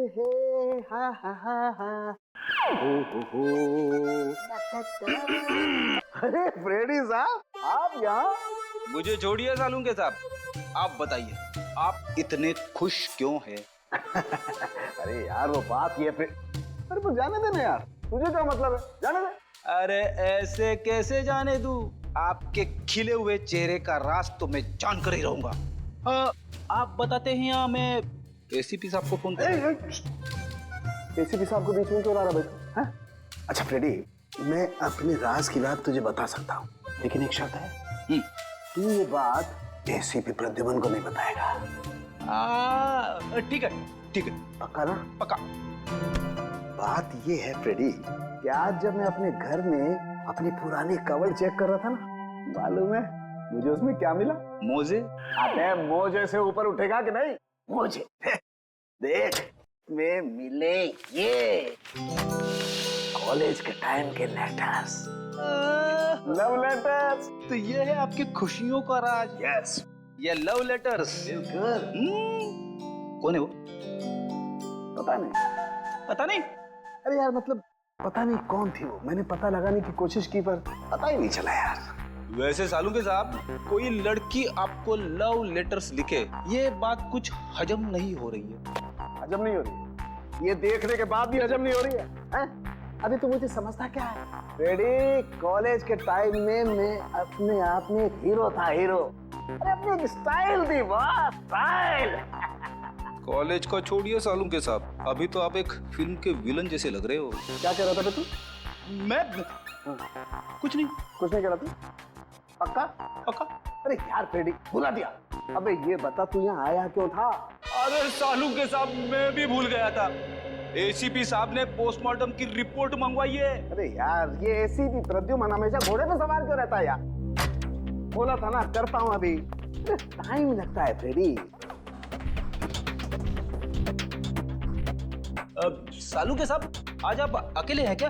हे हा हा हा हा हो। अरे फ्रेडी साहब, आप यहाँ? मुझे छोड़िए सालुंके साहब, आप बताइए आप इतने खुश क्यों हैं? अरे यार वो बात ये फिर, अरे तो जाने देना यार, तुझे क्या मतलब है, जाने दे। अरे ऐसे कैसे जाने दूं? आपके खिले हुए चेहरे का राज तो मैं जान कर ही रहूंगा। आप बताते हैं या मैं एसीपी साहब को फोन करूं? एसीपी साहब को बीच में क्यों ला रहा भाई? हैं? अच्छा फ्रेडी, मैं अपने राज की बात तुझे बता सकता हूँ, लेकिन एक शर्त है। तू ये बात एसीपी प्रद्युमन को नहीं बताएगा। ठीक है ठीक है, पक्का ना? पक्का। बात ये है फ्रेडी कि आज जब मैं अपने घर में अपनी पुरानी कवर चेक कर रहा था ना, मालूम है मुझे उसमें क्या मिला? मोजे? अबे मोजे से ऊपर उठेगा कि नहीं? मोजे देख में मिले ये कॉलेज के टाइम के लेटर्स, लव लेटर्स। तो ये है आपकी खुशियों का राज? यस, ये लव लेटर्स। बिल्कुल। कौन है वो? पता नहीं। पता नहीं? अरे यार मतलब पता नहीं कौन थी वो, मैंने पता लगाने की कोशिश की पर पता ही नहीं चला यार। वैसे सालुंके साहब, कोई लड़की आपको लव लेटर्स लिखे, ये बात कुछ हजम नहीं हो रही है। हजम नहीं हो रही है? ये देखने के बाद भी हजम नहीं हो रही है, हैं? अभी तो मुझे समझता क्या है रेडी, कॉलेज के टाइम में मैं अपने आप में एक हीरो था, हीरो। अरे अपनी एक स्टाइल थी, वाह स्टाइल। कॉलेज का छोड़िए सालुंके साहब, अभी तो आप एक फिल्म के विलन जैसे लग रहे हो। क्या कह रहा था तू? मैं कुछ नहीं कह रहा था। पक्का? पक्का। अरे यार फ्रेडी, भुला दिया। अबे ये बता तू यहाँ आया क्यों था? अरे सालुंके साहब, मैं भी भूल गया था। एसीपी साहब ने पोस्टमार्टम की रिपोर्ट मंगवाई है। अरे यार ये एसीपी प्रद्युमन हमेशा घोड़े पे सवार क्यों रहता है यार? बोला था ना करता हूँ अभी। टाइम लगता है फ्रेडी। सालुंके साहब, आज आप अकेले हैं क्या?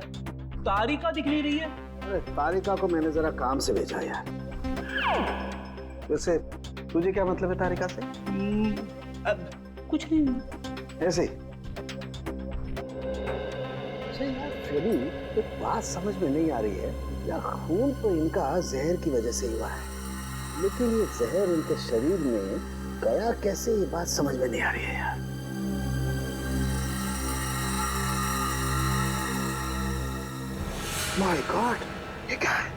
तारिका दिख नहीं रही है। अरे तारिका को मैंने जरा काम से भेजा यार। वैसे तुझे क्या मतलब है तारिका से? कुछ नहीं, ऐसे ही। यार फ्रेडी, एक बात समझ में नहीं आ रही है यार, खून तो इनका जहर की वजह से हुआ है, लेकिन ये जहर इनके शरीर में गया कैसे, ये बात समझ में नहीं आ रही है यार। माय गॉड, ये क्या है?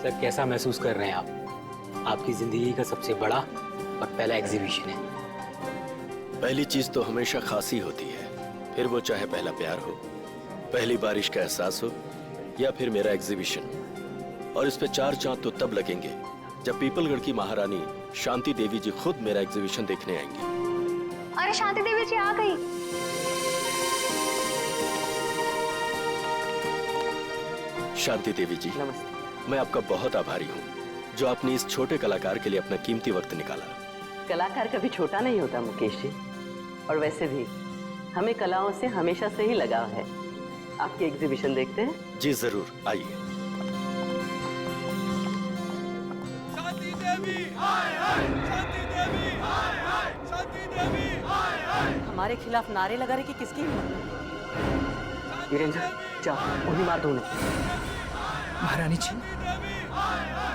सर कैसा महसूस कर रहे हैं आप? आपकी जिंदगी का सबसे बड़ा और पहला एग्जीबिशन है। पहली चीज तो हमेशा खासी होती है, फिर वो चाहे पहला प्यार हो, पहली बारिश का एहसास हो, या फिर मेरा एग्जीबिशन। और इस पे 4 चांद तो तब लगेंगे जब पीपलगढ़ की महारानी शांति देवी जी खुद मेरा एग्जीबिशन देखने आएंगी। अरे शांति देवी जी आ गई। शांति देवी जी, नमस्ते। मैं आपका बहुत आभारी हूँ जो आपने इस छोटे कलाकार के लिए अपना कीमती वक्त निकाला। कलाकार कभी छोटा नहीं होता मुकेश जी, और वैसे भी हमें कलाओं से हमेशा से ही लगाव है। आपकी एग्जीबिशन देखते हैं? जी जरूर, आइए। शांति देवी हाय हाय, शांति देवी हाय हाय, शांति देवी हाय हाय। हमारे खिलाफ नारे लगा रहे कि किसकी हिम्मत? वीरेंद्र जाओ उन्हें मार दो उन्हें। महारानी जी,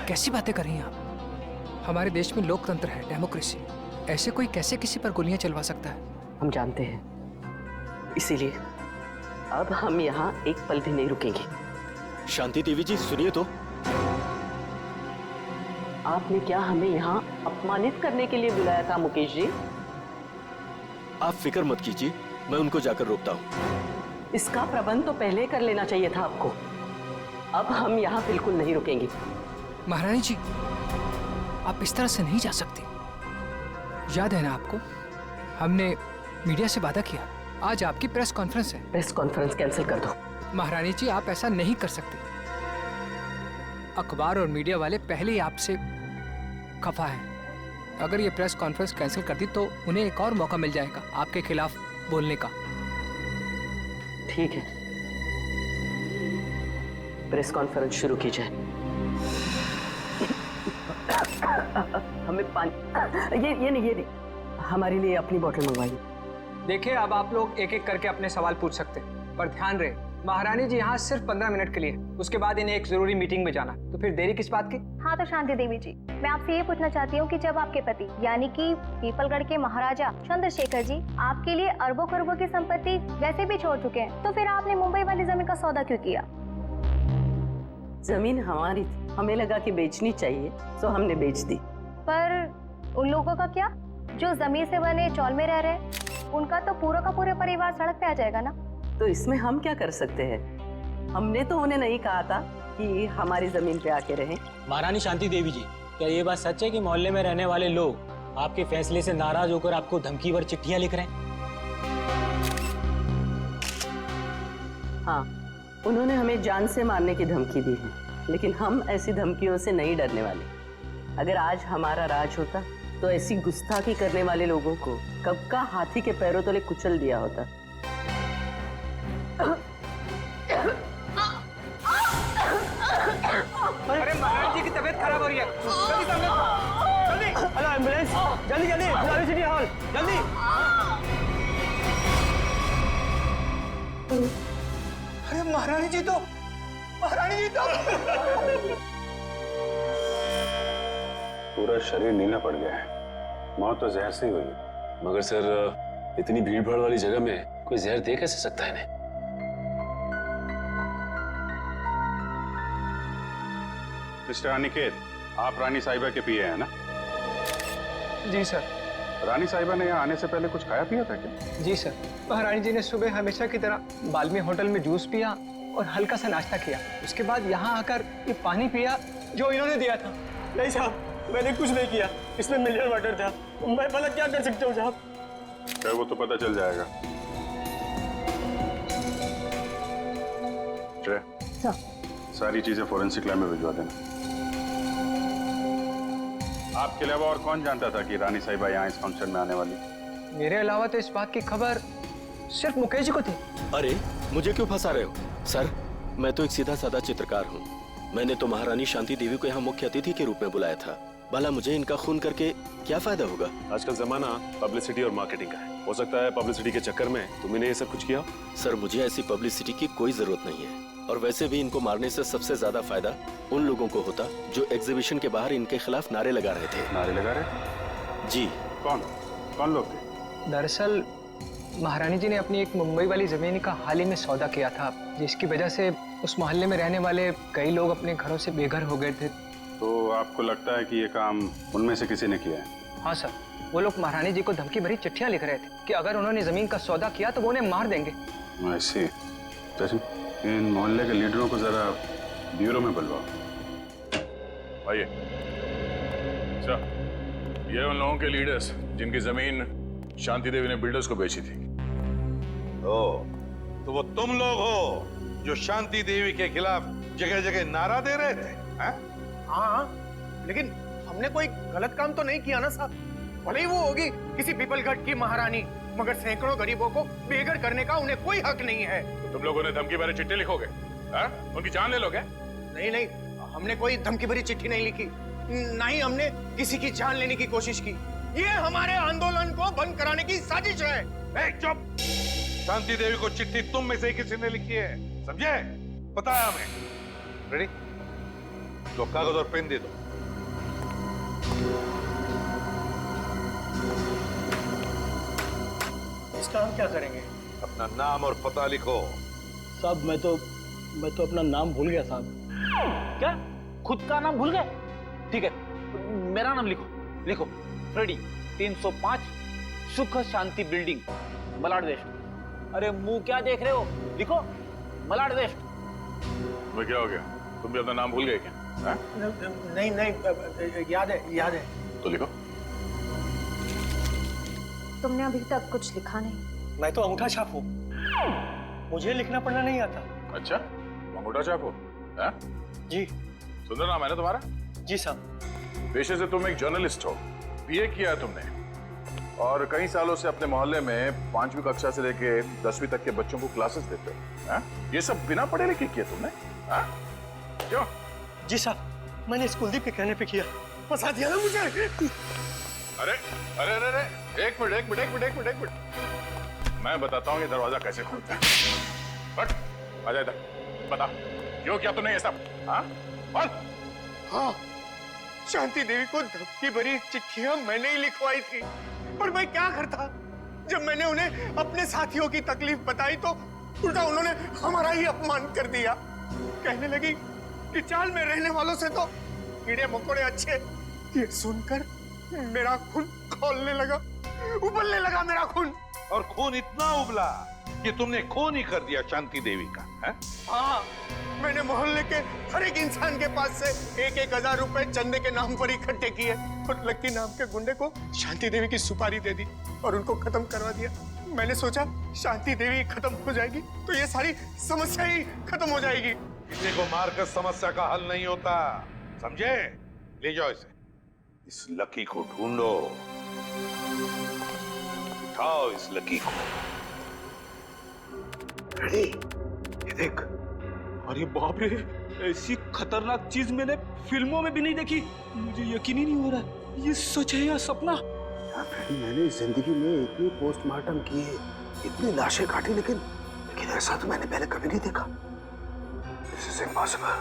कैसी बातें कर रही हैं आप? हमारे देश में लोकतंत्र है, डेमोक्रेसी। ऐसे कोई कैसे किसी पर गोलियां चलवा सकता है? हम जानते हैं, इसीलिए अब हम यहाँ एक पल भी नहीं रुकेंगे। शांति देवी जी सुनिए तो। आपने क्या हमें यहाँ अपमानित करने के लिए बुलाया था मुकेश जी? आप फिक्र मत कीजिए, मैं उनको जाकर रोकता हूँ। इसका प्रबंध तो पहले कर लेना चाहिए था आपको। अब हम यहाँ बिल्कुल नहीं रुकेंगे। महारानी जी, आप इस तरह से नहीं जा सकती। याद है ना आपको, हमने मीडिया से वादा किया। आज आपकी प्रेस कॉन्फ्रेंस है। प्रेस कॉन्फ्रेंस कैंसिल कर दो। महारानी जी, आप ऐसा नहीं कर सकते। अखबार और मीडिया वाले पहले ही आपसे खफा हैं। अगर ये प्रेस कॉन्फ्रेंस कैंसिल कर दी तो उन्हें एक और मौका मिल जाएगा आपके खिलाफ बोलने का। ठीक है, प्रेस कॉन्फ्रेंस शुरू की जाए। हमें पानी, ये नहीं, हमारे लिए अपनी बोतल मंगवाइए। देखिए, अब आप लोग एक एक करके अपने सवाल पूछ सकते हैं, पर ध्यान रहे महारानी जी यहाँ सिर्फ 15 मिनट के लिए, उसके बाद इन्हें एक जरूरी मीटिंग में जाना, तो फिर देरी किस बात की? हाँ तो शांति देवी जी, मैं आपसे ये पूछना चाहती हूँ कि जब आपके पति यानी कि पीपलगढ़ के महाराजा चंद्रशेखर जी आपके लिए अरबों खरबों की संपत्ति वैसे भी छोड़ चुके हैं, तो फिर आपने मुंबई वाली जमीन का सौदा क्यों किया? जमीन हमारी थी, हमें लगा कि बेचनी चाहिए, तो हमने बेच दी। पर उन लोगों का क्या जो जमीन से बने चौल में रह रहे, उनका तो पूरा का पूरा परिवार सड़क पे आ जाएगा ना। तो इसमें हम क्या कर सकते हैं? हमने तो उन्हें नहीं कहा था कि हमारी जमीन पे आके रहें। महारानी शांति देवी जी, क्या ये बात सच है कि मोहल्ले में रहने वाले लोग आपके फैसले से नाराज होकर आपको धमकी भर चिट्ठियां लिख रहे हैं? हाँ, उन्होंने हमें जान से मारने की धमकी दी है, लेकिन हम ऐसी धमकियों से नहीं डरने वाले। अगर आज हमारा राज होता तो ऐसी गुस्ताखी करने वाले लोगों को कब का हाथी के पैरों तले कुचल दिया होता। अरे महारानी जी की तबीयत खराब हो रही है, जल्दी हेलो एम्बुलेंस, जल्दी बुलाओ सिटी हॉल, जल्दी। अरे महारानी जी तो पूरा शरीर नीला पड़ गया है, मौत तो जहर से ही हुई है। मगर सर, इतनी भीड़ भाड़ वाली जगह में कोई जहर दे कैसे सकता है इन्हें? मिस्टर अनिकेत, आप रानी साहिबा के पीए हैं ना? जी सर। रानी साहिबा ने यहाँ आने से पहले कुछ खाया पिया था क्या? जी सर, महारानी जी ने सुबह हमेशा की तरह बाल्मी होटल में जूस पिया और हल्का सा नाश्ता किया, उसके बाद यहाँ आकर ये पानी पिया जो इन्होंने दिया था। नहीं साहब, मैंने कुछ नहीं किया, इसमें मिनरल वाटर था, मैं भला क्या कर सकता हूँ साहब? क्या वो तो पता चल जाएगा। सारी चीजें फोरेंसिक लैब में भिजवा देना। आपके अलावा और कौन जानता था कि रानी साहिबा यहाँ इस फंक्शन में आने वाली? मेरे अलावा तो इस बात की खबर सिर्फ मुकेश जी को थी। अरे, मुझे क्यों फंसा रहे हो? सर, मैं तो एक सीधा साधा चित्रकार हूँ। मैंने तो महारानी शांति देवी को यहाँ मुख्य अतिथि के रूप में बुलाया था। भला मुझे इनका खून करके क्या फायदा होगा? आजकल जमाना पब्लिसिटी और मार्केटिंग का है। हो सकता है पब्लिसिटी के चक्कर में तुमने ये सब कुछ किया। सर, मुझे ऐसी पब्लिसिटी की कोई जरूरत नहीं है, और वैसे भी इनको मारने से सबसे ज्यादा फायदा उन लोगों को होता जो एग्जीबिशन के बाहर इनके खिलाफ नारे लगा रहे थे। नारे लगा रहे? जी। कौन लोग थे? दरअसल महारानी जी ने अपनी एक मुंबई वाली जमीन का हाल ही में सौदा किया था, जिसकी वजह से उस मोहल्ले में रहने वाले कई लोग अपने घरों से बेघर हो गए थे। तो आपको लगता है कि ये काम उनमें से किसी ने किया है? हाँ सर, वो लोग महारानी जी को धमकी भरी चिट्ठियां लिख रहे थे कि अगर उन्होंने जमीन का सौदा किया तो वो उन्हें मार देंगे। ऐसे इन मोहल्ले के लीडरों को जरा ब्यूरो में बुलवाओ। आइए। ये उन लोगों के लीडर्स जिनकी जमीन शांति देवी ने बिल्डर्स को बेची थी। तो वो तुम लोग हो जो शांति देवी के खिलाफ जगह जगह नारा दे रहे थे? हाँ, लेकिन हमने कोई गलत काम तो नहीं किया ना साहब। भले ही वो होगी किसी पीपलगढ़ की महारानी, मगर सैकड़ों गरीबों को बेघर करने का उन्हें कोई हक नहीं है। तो तुम लोगों ने धमकी भरी चिट्ठी लिखोगे? उनकी जान ले लोगे? नहीं, हमने कोई धमकी भरी चिट्ठी नहीं लिखी, ना ही हमने किसी की जान लेने की कोशिश की। ये हमारे आंदोलन को बंद कराने की साजिश है। चुप! शांति देवी को चिट्ठी तुम में से किसी ने लिखी है, समझे? पता है हमें। रेडी? तो कागज और पेन दे दो। इसका हम क्या करेंगे? अपना नाम और पता लिखो। साहब, मैं तो अपना नाम भूल गया साहब। क्या? खुद का नाम भूल गए? ठीक है, मेरा नाम लिखो। फ्रेडी, 305 सुख शांति बिल्डिंग, मलाड वेस्ट। अरे मुंह क्या देख रहे हो? लिखो, मलाड वेस्ट। तुम्हें क्या हो गया? तुम भी अपना नाम भूल गए क्या? नहीं, याद है। तो लिखो। तुमने अभी तक कुछ लिखा नहीं। मैं तो अंगूठा छाप हूँ, मुझे लिखना पढ़ना नहीं आता। अच्छा, अंगूठा छाप हो? जी। सुंदर नाम है ना तुम्हारा? जी साहब। पेशे से तुम एक जर्नलिस्ट हो, बीए किया है तुमने, और कई सालों से अपने मोहल्ले में 5वीं कक्षा से लेके 10वीं तक के बच्चों को क्लासेस देते हो। ये सब बिना पढ़े लिखे किया तुमने? क्यों? जी साहब, मैंने इस कुलदीप के कहने पे किया। फंसा दिया ना मुझे। अरे अरे अरे अरे एक मिनट, मैं बताता हूँ ये दरवाजा कैसे खुलता है। बट आ जा इधर, बता क्यों किया तूने ये सब? हाँ बोल। हाँ, शांति देवी को धमकी भरी चिट्ठियां मैंने ही लिखवाई थी। पर मैं क्या करता, जब मैंने उन्हें अपने साथियों की तकलीफ बताई तो उल्टा उन्होंने हमारा ही अपमान कर दिया। कहने लगी कि चाल में रहने वालों से तो कीड़े मकोड़े अच्छे। ये सुनकर मेरा खून खौलने लगा, उबलने लगा मेरा खून। और खून इतना उबला कि तुमने खून ही कर दिया शांति देवी का, है? हाँ, मैंने मोहल्ले के हर एक इंसान के पास से 1,000 रुपए चंदे के नाम पर इकट्ठे किए और लक्की नाम के गुंडे को शांति देवी की सुपारी दे दी और उनको खत्म करवा दिया। मैंने सोचा शांति देवी खत्म हो जाएगी तो ये सारी समस्या ही खत्म हो जाएगी। किसी को मारकर समस्या का हल नहीं होता, समझे? ले जाओ इसे, इस लकी को ढूंढो, उठाओ इस लकी को। रेडी, ये देख। अरे बाप रे, ऐसी खतरनाक चीज मैंने फिल्मों में भी नहीं देखी। मुझे यकीन ही नहीं हो रहा ये सच है या सपना। मैंने जिंदगी में इतनी पोस्टमार्टम किए, इतनी लाशें काटी, लेकिन ऐसा तो मैंने पहले कभी नहीं देखा। This is impossible।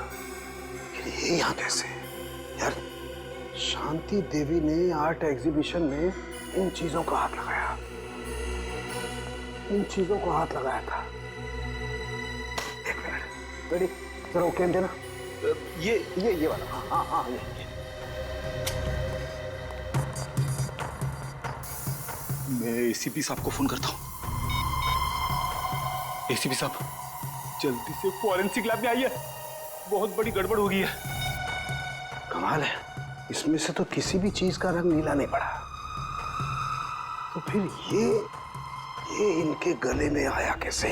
ये यहाँ कैसे? यार, शांति देवी ने आर्ट एग्जीबिशन में इन चीजों को हाथ लगाया, इन चीजों को हाथ लगाया था। एक मिनट, रेडी, जरा वो कैन देना। ये वाला। हाँ हाँ ये। मैं एसीपी साहब को फोन करता हूँ। एसीपी साहब, जल्दी से फॉरेंसिक लैब में आइए, बहुत बड़ी गड़बड़ हो गई है। कमाल है, इसमें से तो किसी भी चीज का रंग नीला नहीं पड़ा। तो फिर ये इनके गले में आया कैसे?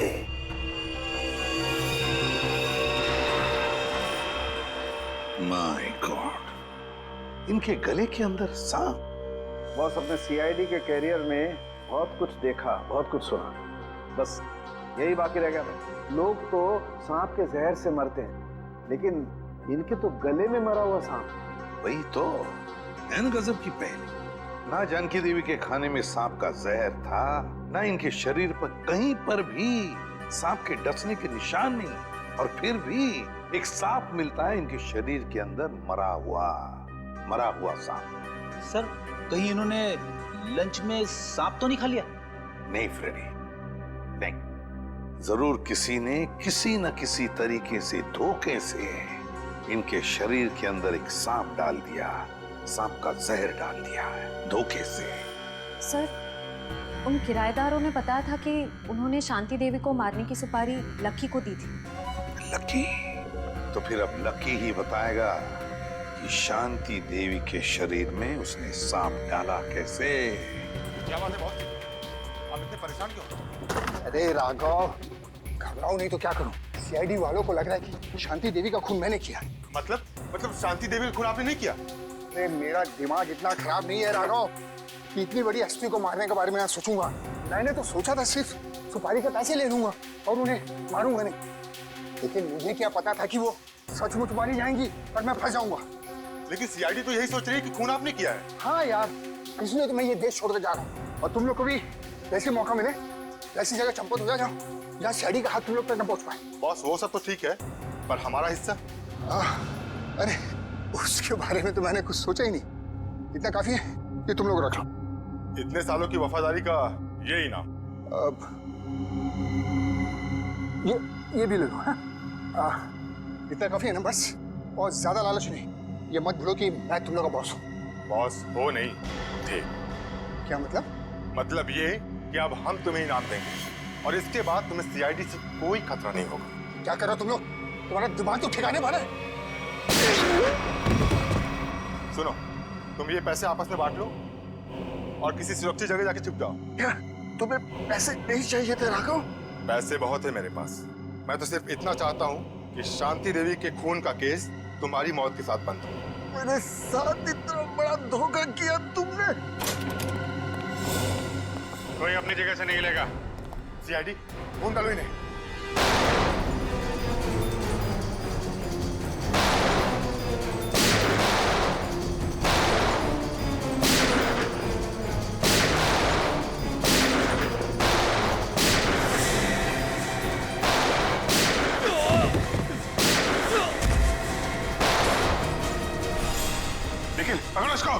माय गॉड, इनके गले के अंदर सांप। बॉस, अपने सीआईडी के कैरियर में बहुत कुछ देखा, बहुत कुछ सुना, बस यही बाकी रह गया था। लोग तो सांप के जहर से मरते हैं, लेकिन इनके तो गले में मरा हुआ सांप। वही तो एन गजब की पहली। ना जानकी देवी के खाने में सांप का जहर था, ना इनके शरीर पर कहीं पर भी सांप के डसने के निशान नहीं, और फिर भी एक सांप मिलता है इनके शरीर के अंदर, मरा हुआ सांप। सर, कहीं इन्होंने लंच में सांप तो नहीं खा लिया? नहीं फ्रेडी, नहीं। जरूर किसी ने किसी न किसी तरीके से, धोखे से इनके शरीर के अंदर एक सांप डाल दिया, सांप का जहर डाल दिया है, धोखे से। सर, उन किराएदारों ने बताया था कि उन्होंने शांति देवी को मारने की सुपारी लक्की को दी थी। लकी? तो फिर अब लकी ही बताएगा कि शांति देवी के शरीर में उसने सांप डाला कैसे। क्या बात है बॉस, आप इतने परेशान क्यों? अरे राघव, घबराओ नहीं तो क्या करूं? सीआईडी वालों को लग रहा है कि शांति देवी का खून मैंने किया। मतलब शांति देवी का खून आपने नहीं किया? अरे मेरा दिमाग इतना खराब नहीं है राघव कि इतनी बड़ी एसपी को मारने के बारे में सोचूंगा। मैंने तो सोचा था सिर्फ सुपारी के पैसे ले लूंगा और उन्हें मारूंगा नहीं, लेकिन मुझे क्या पता था कि वो सचमुच मारी जाएंगी और मैं फंस जाऊंगा। लेकिन सीआईडी तो यही सोच रही है कि खून आपने किया है। हाँ यार, इसलिए तो मैं ये देश छोड़कर जा रहा हूँ, और तुम लोग को भी ऐसे मौका मिले ऐसी जगह चंपत हो जाओ जहाँ सीआईडी का हाथ तुम लोग तक न पहुंच पाए। बॉस, वो सब तो ठीक है, पर हमारा हिस्सा? अरे उसके बारे में तो मैंने कुछ सोचा ही नहीं। इतना काफी है कि तुम लोग रख लो। इतने सालों की वफादारी का ये इनाम। अब ये भी ले लो। हाँ, इतना काफी है ना बस, और ज्यादा लालच नहीं। ये मत भूलो कि मैं तुम लोग का बॉस हूँ। बॉस हो नहीं थे। क्या मतलब? मतलब ये कि अब हम तुम्हें इनाम देंगे और इसके बाद तुम्हें सीआईडी से कोई खतरा नहीं होगा। क्या कर रहे हो तुम लोग? तुम्हारा दिमाग तो ठिकाने भरा है। सुनो, तुम ये पैसे आपस में बांट लो और किसी सुरक्षित जगह जाके छुप जाओ। क्या तुम्हें पैसे नहीं चाहिए थे राघव? पैसे बहुत है मेरे पास। मैं तो सिर्फ इतना चाहता हूँ कि शांति देवी के खून का केस तुम्हारी मौत के साथ बंद हो। मेरे साथ इतना बड़ा धोखा किया तुमने। कोई अपनी जगह से नहीं लेगा। सीआईडी, ढूंढ डालो इन्हें। निखिल पकड़ो इसको।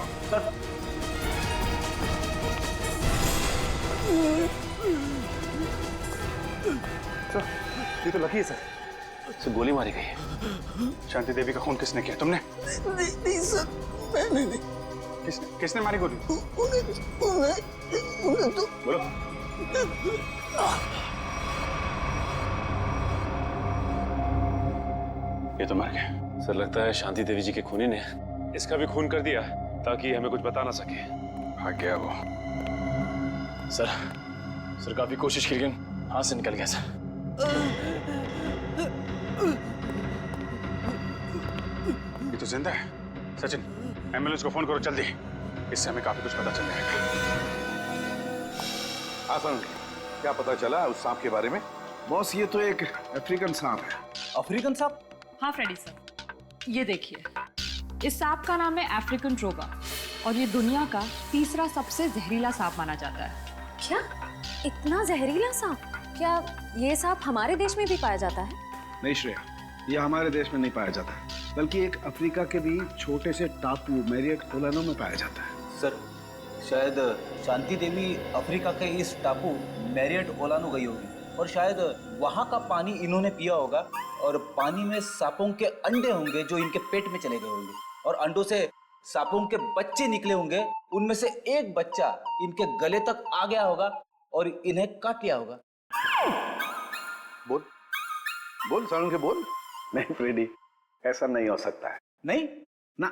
सर ये तो लकी है सर। से गोली मारी गई है। शांति देवी का खून किसने किया? तुमने? नहीं सर, मैंने नहीं। किसने मारी गोली? उन्हें तो बोलो। ये तो मर गया। सर लगता है शांति देवी जी के खूनी ने इसका भी खून कर दिया ताकि हमें कुछ बता ना सके। भाग गया वो। सर काफी कोशिश की लेकिन हाथ से निकल गया सर। ये तो जिंदा है। सचिन एम्बुलेंस को फोन करो जल्दी, इससे हमें काफी कुछ पता चल जाएगा। आसान क्या पता चला उस सांप के बारे में? बॉस ये तो एक अफ्रीकन सांप है। अफ्रीकन सांप? हाँ फ्रेडी सर, ये देखिए, इस सांप का नाम है अफ्रीकन ट्रोगा और ये दुनिया का तीसरा सबसे जहरीला सांप माना जाता है। क्या इतना जहरीला सांप? क्या ये सांप हमारे देश में भी पाया जाता है? नहीं श्रेया, ये हमारे देश में नहीं पाया जाता, बल्कि एक अफ्रीका के भी छोटे से टापू मैरियट ओलानो में पाया जाता है। सर शायद शांति देवी अफ्रीका के इस टापू मैरियट ओलानो गई होगी और शायद वहाँ का पानी इन्होंने पिया होगा और पानी में सांपों के अंडे होंगे जो इनके पेट में चले गए होंगे और अंडों से सांपों के बच्चे निकले होंगे। उनमें से एक बच्चा इनके गले तक आ गया होगा और इन्हें काट लिया होगा। बोल बोल सारुण के बोल। नहीं फ्रेडी, ऐसा नहीं हो सकता है। नहीं ना,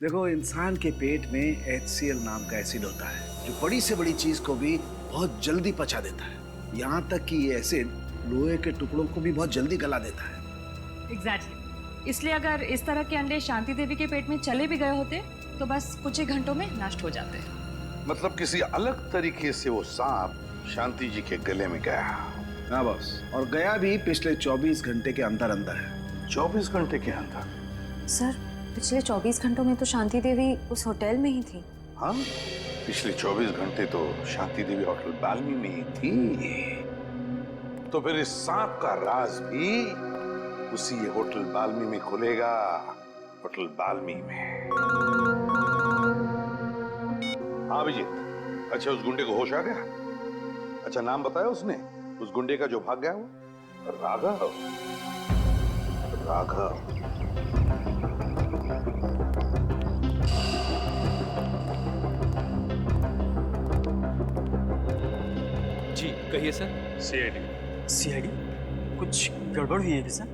देखो इंसान के पेट में HCl नाम का एसिड होता है जो बड़ी से बड़ी चीज को भी बहुत जल्दी पचा देता है। यहाँ तक कि ये एसिड लोहे के टुकड़ों को भी बहुत जल्दी गला देता है। एग्जैक्टली, इसलिए अगर इस तरह के अंडे शांति देवी के पेट में चले भी गए होते तो बस कुछ ही घंटों में नष्ट हो जाते। मतलब किसी अलग तरीके से वो सांप शांति जी के गले में गया। हाँ बॉस, और गया भी पिछले 24 घंटे के अंदर अंदर है। 24 घंटे के अंदर? सर पिछले 24 घंटों में तो शांति देवी उस होटल में ही थी। हाँ, पिछले 24 घंटे तो शांति देवी होटल बाल्मी में ही थी। तो फिर इस सांप का राज भी उसी होटल बाल्मी में खुलेगा। होटल बाल्मी में। हाँ अभिजीत, अच्छा उस गुंडे को होश आ गया? अच्छा नाम बताया उसने उस गुंडे का जो भाग गया वो? राघव। राघव। जी कहिए सर। सीआईडी कुछ गड़बड़ हुई है क्या सर?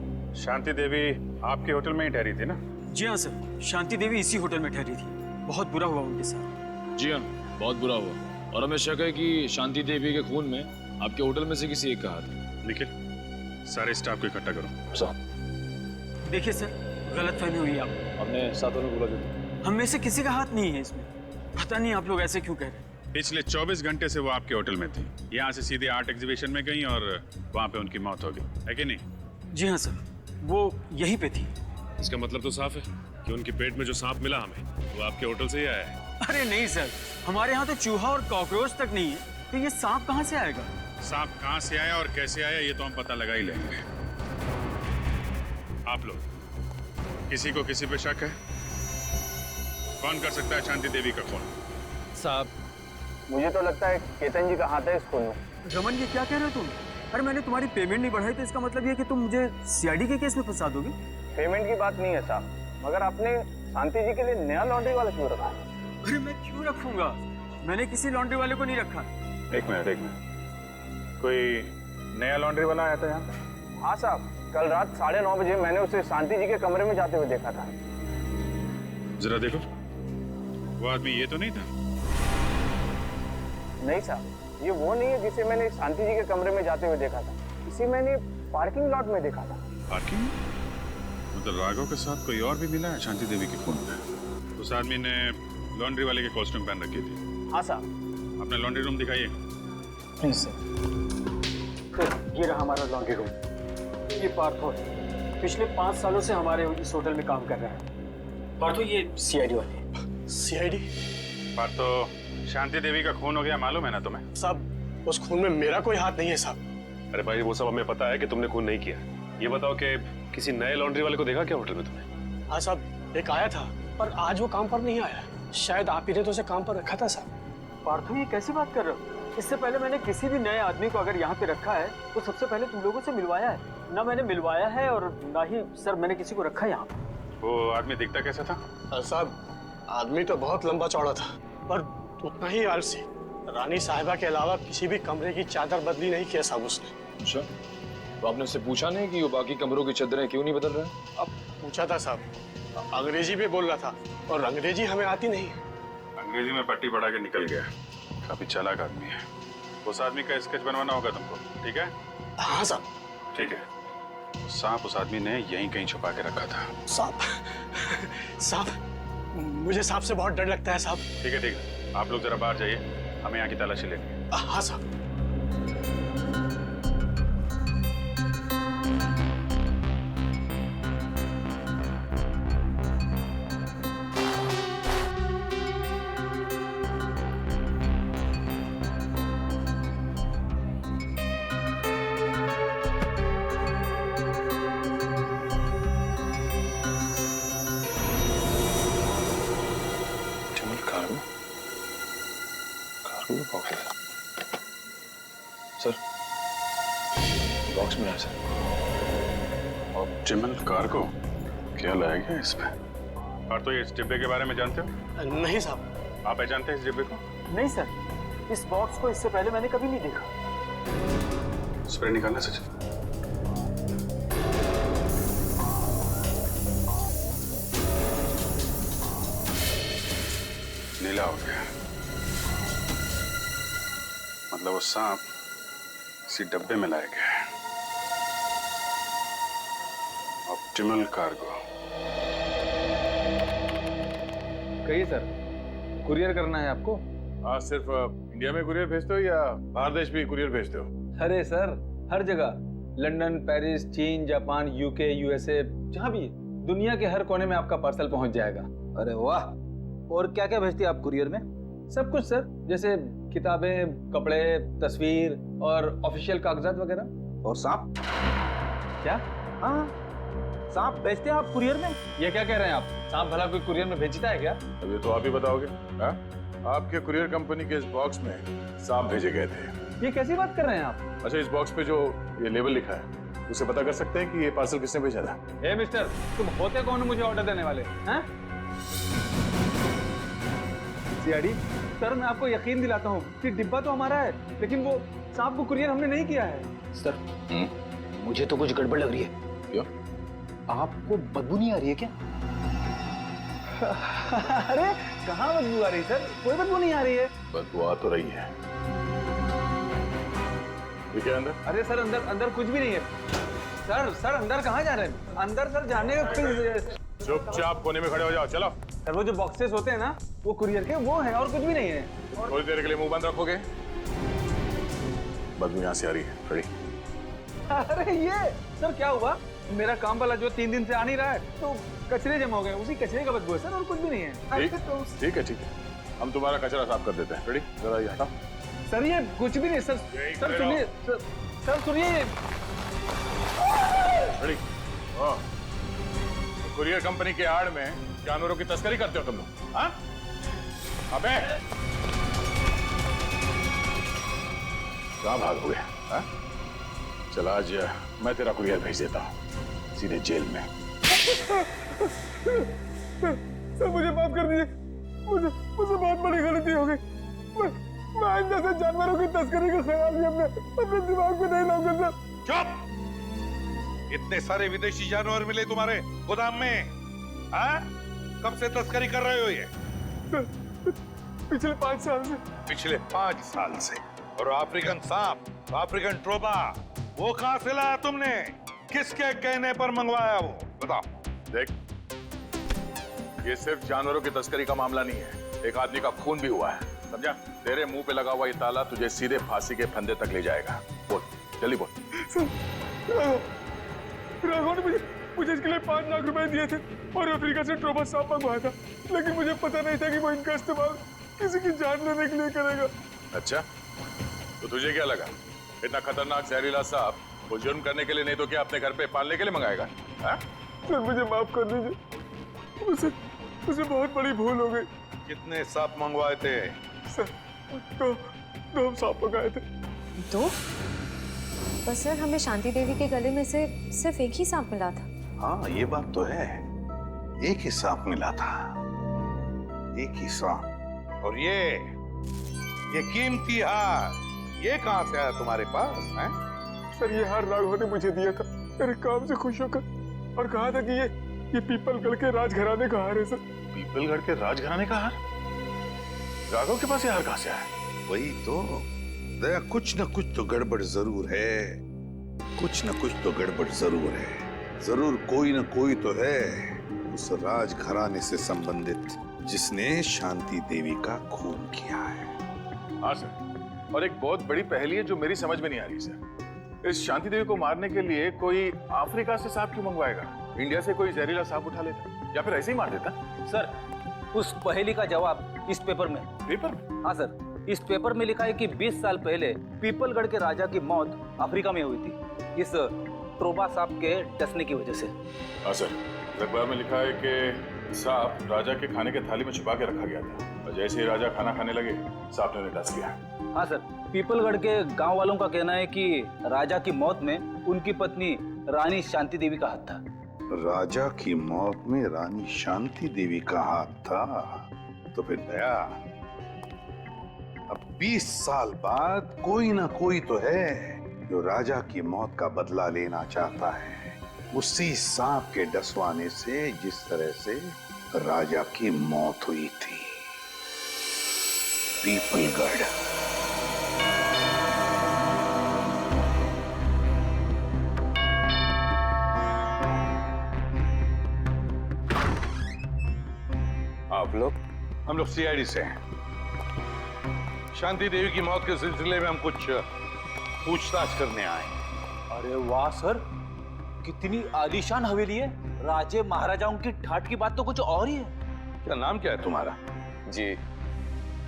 शांति देवी आपके होटल में ही ठहरी थी ना? जी हाँ सर, शांति देवी इसी होटल में ठहरी थी। बहुत बुरा हुआ उनके साथ। जी हाँ, बहुत बुरा हुआ और हमें शक है कि शांति देवी के खून में आपके होटल में से किसी एक का हाथ है। निखिल, सारे स्टाफ को इकट्ठा करो। साहब देखिए सर, गलतफहमी हुई आप। हमने साथों में बोला जो हम में से किसी का हाथ नहीं है इसमें। पता नहीं आप लोग ऐसे क्यों कह रहे हैं। पिछले 24 घंटे से वो आपके होटल में थी। यहाँ से सीधे आर्ट एग्जीबिशन में गई और वहाँ पे उनकी मौत हो गई, है कि नहीं? जी हाँ सर, वो यहीं पे थी। इसका मतलब तो साफ है कि उनके पेट में जो सांप मिला हमें वो आपके होटल से ही आया है। अरे नहीं सर, हमारे यहाँ तो चूहा और कॉकरोच तक नहीं है, तो ये सांप कहाँ से आएगा? सांप कहाँ से आया और कैसे आया ये तो हम पता लगा ही लेंगे। आप लोग किसी को किसी पे शक है? कौन कर सकता है शांति देवी का खून? साहब मुझे तो लगता है केतन जी का हाथ है इस खून में। रमन ये क्या कह रहे हो तुम? अरे मैंने तुम्हारी पेमेंट नहीं बढ़ाई तो इसका मतलब ये कि तुम मुझे सीआईडी के केस में फंसा दोगे? पेमेंट की बात नहीं है साहब, मगर आपने शांति जी के लिए नया लॉन्ड्री वाला क्यों रखा है? अरे मैं क्यों रखूंगा? मैंने किसी लॉन्ड्री वाले को नहीं रखा। एक मिनट, कोई नया लॉन्ड्री वाला आया था यहाँ पे? हाँ साहब, कल रात 9:30 बजे मैंने उसे शांति जी के कमरे में जाते हुए देखा था। जरा देखो, वो आदमी ये तो नहीं था? नहीं साहब, ये वो नहीं है जिसे मैंने शांति जी के कमरे में जाते हुए देखा था। इसे मैंने पार्किंग लॉट में देखा था। पार्किंग? मतलब राघव के साथ कोई और भी मिला है शांति देवी के खून में? उस आदमी ने लॉन्ड्री वाले के कॉस्ट्यूम पहन रखी थी। हाँ साहब। अपना लॉन्ड्री रूम दिखाइए। नहीं सर, ये रहा हमारा लॉन्ड्री रूम। ये पार्थो है, पिछले 5 सालों से हमारे इस होटल में काम कर रहा है। पार्थो ये सीआईडी वाले। सीआईडी? पार्थो, शांति देवी का खून हो गया मालूम है ना तुम्हें? साहब उस खून में मेरा कोई हाथ नहीं है साहब। अरे भाई वो सब हमें पता है कि तुमने खून नहीं किया। ये बताओ कि किसी नए लॉन्ड्री वाले को देखा क्या होटल में तुमने? हाँ साहब, एक आया था पर आज वो काम पर नहीं आया। शायद आप ही ने तो उसे काम पर रखा था साहब। पार्थो, ये कैसी बात कर रहे हो? इससे पहले मैंने किसी भी नए आदमी को अगर यहाँ पे रखा है तो सबसे पहले तुम लोगों से मिलवाया है। ना मैंने मिलवाया है और ना ही सर मैंने किसी को रखा है यहाँ पे। वो आदमी दिखता कैसा था? साहब आदमी तो बहुत लंबा चौड़ा था पर उतना ही आलसी। रानी साहिबा के अलावा किसी भी कमरे की चादर बदली नहीं किया साहब उसने। अच्छा, तो आपने उससे पूछा नहीं कि वो बाकी कमरों की चादरें क्यों नहीं बदल रहा है? अब पूछा था साहब, अंग्रेजी में बोल रहा था और अंग्रेजी हमें आती नहीं। अंग्रेजी में पट्टी पढ़ा के निकल गया। काफी चालाक आदमी है। उस आदमी का स्केच बनवाना होगा तुमको, ठीक है? हाँ साहब। ठीक है। सांप उस आदमी ने यहीं कहीं छुपा के रखा था। सांप मुझे सांप से बहुत डर लगता है साहब। ठीक है ठीक है, आप लोग जरा बाहर जाइए, हमें यहाँ की तलाशी लेनी है। हाँ साहब। सर, बॉक्स में है सर। ऑप्टिमल कार्गो क्या लाया गया इसमें? और तो ये इस डिब्बे के बारे में जानते हो? नहीं साहब। आप जानते हैं इस डिब्बे को? नहीं सर, इस बॉक्स को इससे पहले मैंने कभी नहीं देखा। स्प्रे निकालना सचिन। नीला हो गया, मतलब वो सांप इसी डब्बे में लाया गया है। Optimal cargo. कहिए सर, कुरियर करना है आपको? हाँ, सिर्फ इंडिया में कुरियर भेजते हो या बाहर देश भी कुरियर भेजते हो? अरे सर, हर जगह, लंदन, पेरिस, चीन, जापान, यूके, यूएसए, जहाँ भी, दुनिया के हर कोने में आपका पार्सल पहुंच जाएगा। अरे वाह! और क्या क्या भेजती है आप कुरियर में? सब कुछ सर, जैसे किताबें, कपड़े, तस्वीर और ऑफिशियल कागजात वगैरह। और सांप? क्या? हाँ, सांप भेजते हैं आप कुरियर में? ये क्या कह रहे हैं आप? सांप भला कोई कुरियर में भेजता है क्या? अब ये तो आप ही बताओगे। हाँ? आपके कुरियर कंपनी के इस बॉक्स में सांप भेजे गए थे। ये कैसी बात कर रहे हैं आप? अच्छा, इस बॉक्स पे जो ये लेबल लिखा है, उसे पता कर सकते हैं कि ये पार्सल किसने भेजा था? ए मिस्टर, तुम होते कौन हो मुझे ऑर्डर देने वाले? हैं? सीआईडी सर, मैं आपको यकीन दिलाता हूँ कि डिब्बा तो हमारा है, लेकिन वो सांप को कुरियर हमने नहीं किया है। सर, मुझे तो कुछ गड़बड़ लग रही है। क्यों? आपको बदबू नहीं आ रही है क्या? अरे कहाँ बदबू आ रही है सर? कोई बदबू नहीं आ रही है। बदबू आ तो रही है। ये क्या अंदर? अरे सर, अंदर कुछ भी नहीं है। सर अंदर कहाँ जा रहे हैं? अंदर सर जाने का कोई... चुपचाप कोने में खड़े हो जाओ, चलो। सर, वो जो बॉक्सेस होते हैं ना, वो कुरियर के वो हैं और कुछ भी नहीं है। थोड़ी देर के लिए मुंह बंद रखोगे? बदबू यहाँ से आ रही है। खड़ी। अरे ये सर क्या हुआ? मेरा काम वाला जो 3 दिन से आ नहीं रहा है, तो कचरे जमा हो गए, उसी कचरे का बदबू है सर, और कुछ भी नहीं है। ठीक है, हम तुम्हारा कचरा साफ कर देते हैं। रेडी? जरा ये हटाओ। सर ये कुछ भी नहीं सर। सर सुनिए, सर सुनिए। रेडी? कुरियर कंपनी के आड़ में जानवरों की तस्करी करते हो तुम लोग? हाँ? अबे कहाँ भागोगे? हाँ? चल, आज मैं तेरा कुरियर भेज देता हूँ सीधे जेल में। सर मुझे माफ कर दीजिए, मुझे बहुत बड़ी गलती हो गई। मैं आइंदा से जानवरों की तस्करी का ख्याल भी अपने दिमाग में नहीं लाऊंगा सर। चुप! इतने सारे विदेशी जानवर मिले तुम्हारे गोदाम में, हाँ? कब से तस्करी कर रहे हो ये? पिछले 5 साल से। पिछले 5 साल से? और अफ्रीकन सांप, अफ्रीकन ट्रोबा, वो कहां से लाया तुमने? किसके कहने पर मंगवाया वो? बताओ। देख, ये सिर्फ जानवरों की तस्करी का मामला नहीं है, एक आदमी का खून भी हुआ है, समझा? तेरे मुंह पे लगा हुआ ये ताला तुझे सीधे फांसी के फंदे तक ले जाएगा। बोल, जल्दी बोल। राघव ने मुझे इसके लिए 5 लाख रुपए दिए थे और अफ्रीका से ट्रोबा सांप मंगवाया था, लेकिन मुझे पता नहीं था कि वो इनका इस्तेमाल किसी की जान लेने के लिए करेगा। अच्छा, तो तुझे क्या लगा इतना खतरनाक जहरीला सांप वो जुर्म करने के लिए नहीं तो क्या अपने घर पे पालने के लिए मंगाएगा? हाँ? सर मुझे माफ कर दीजिए, मुझसे बहुत बड़ी भूल हो गई। कितने सांप मंगवाए थे? सर, दो हम सांप मंगाए थे। दो? बस सर, हमें शांति देवी के गले में से सिर्फ एक ही सांप मिला था। हाँ, ये बात तो है, एक ही सांप मिला था, एक ही सांप। और ये कीमती हार, ये कहाँ से आया तुम्हारे पास है? सर, ये हार राघव ने मुझे दिया था मेरे काम से खुश होकर, और कहा था कि ये पीपलगढ़ के राजघराने का हार है सर। पीपलगढ़ के राजघराने का हार? राघव के पास ये हार कहाँ से आया? वही तो दया, कुछ न कुछ तो गड़बड़ जरूर है, कुछ न कुछ तो गड़बड़ जरूर है। जरूर कोई न कोई तो है उस राजघराने से संबंधित जिसने शांति देवी का खून किया है। हाँ सर, और एक बहुत बड़ी पहेली है जो मेरी समझ में नहीं आ रही सर। इस शांति देवी को मारने के लिए कोई अफ्रीका से सांप क्यों मंगवाएगा? इंडिया से कोई जहरीला सांप उठा लेता या फिर ऐसे ही मार देता? सर, उस पहेली का जवाब इस पेपर में। पेपर में? हाँ सर, इस पेपर में लिखा है कि 20 साल पहले पीपलगढ़ के राजा की मौत अफ्रीका में हुई थी, इस ट्रोबा सांप के डसने की वजह से। हाँ सर, अखबार में लिखा है कि सांप राजा के खाने के थाली में छुपा के रखा गया था, और जैसे ही राजा खाना खाने लगे सांप ने उन्हें डस लिया। हाँ सर, पीपलगढ़ के गांव वालों का कहना है कि राजा की मौत में उनकी पत्नी रानी शांति देवी का हाथ था। राजा की मौत में रानी शांति देवी का हाथ था? तो फिर दया, अब 20 साल बाद कोई ना कोई तो है जो राजा की मौत का बदला लेना चाहता है, उसी सांप के डसवाने से जिस तरह से राजा की मौत हुई थी। पीपलगढ़। आप लोग? हम लोग सीआईडी से हैं। शांति देवी की मौत के सिलसिले में हम कुछ पूछताछ करने आए। अरे वाह सर, कितनी आलीशान हवेली है। राजे महाराजाओं की ठाट की बात तो कुछ और ही है। क्या नाम क्या है तुम्हारा? जी,